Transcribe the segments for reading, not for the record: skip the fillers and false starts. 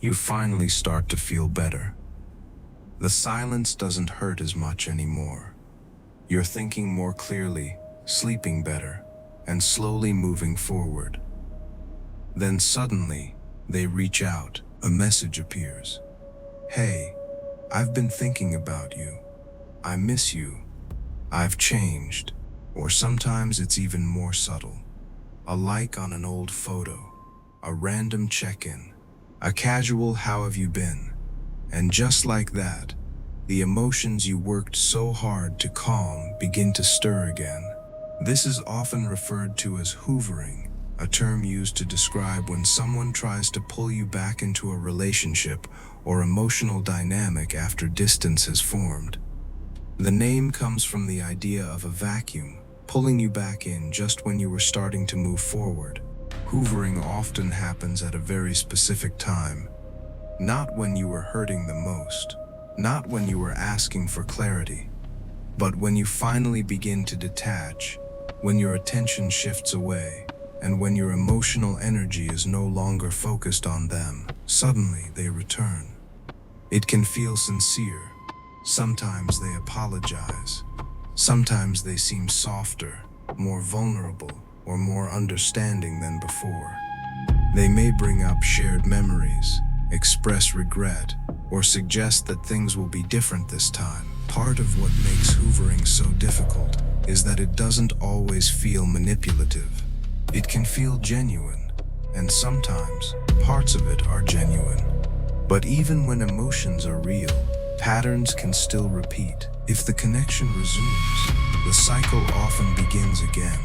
you finally start to feel better. The silence doesn't hurt as much anymore. You're thinking more clearly, sleeping better, and slowly moving forward. Then suddenly, they reach out, a message appears. Hey, I've been thinking about you. I miss you. I've changed. Or sometimes it's even more subtle. A like on an old photo, a random check-in, a casual "how have you been?" And just like that, the emotions you worked so hard to calm begin to stir again. This is often referred to as hoovering, a term used to describe when someone tries to pull you back into a relationship or emotional dynamic after distance has formed. The name comes from the idea of a vacuum, pulling you back in just when you were starting to move forward. Hoovering often happens at a very specific time, not when you were hurting the most, not when you were asking for clarity, but when you finally begin to detach, when your attention shifts away, and when your emotional energy is no longer focused on them. Suddenly they return. It can feel sincere. Sometimes they apologize. Sometimes they seem softer, more vulnerable, or more understanding than before. They may bring up shared memories, express regret, or suggest that things will be different this time. Part of what makes hoovering so difficult is that it doesn't always feel manipulative. It can feel genuine, and sometimes parts of it are genuine. But even when emotions are real, patterns can still repeat. If the connection resumes, the cycle often begins again.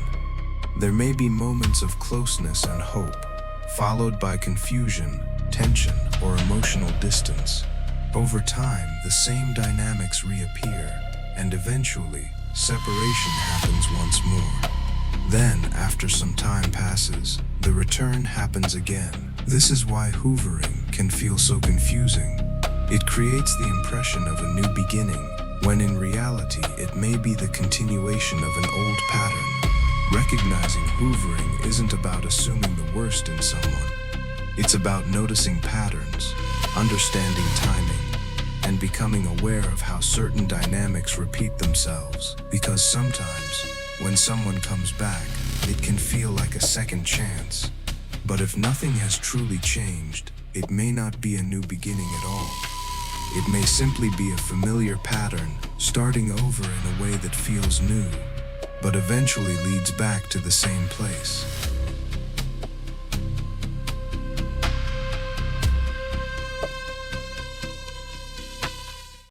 There may be moments of closeness and hope, followed by confusion, tension, or emotional distance. Over time, the same dynamics reappear, and eventually, separation happens once more. Then, after some time passes, the return happens again. This is why hoovering can feel so confusing. It creates the impression of a new beginning, when in reality it may be the continuation of an old pattern. Recognizing hoovering isn't about assuming the worst in someone. It's about noticing patterns, understanding timing, and becoming aware of how certain dynamics repeat themselves. Because sometimes, when someone comes back, it can feel like a second chance. But if nothing has truly changed, it may not be a new beginning at all. It may simply be a familiar pattern, starting over in a way that feels new, but eventually leads back to the same place.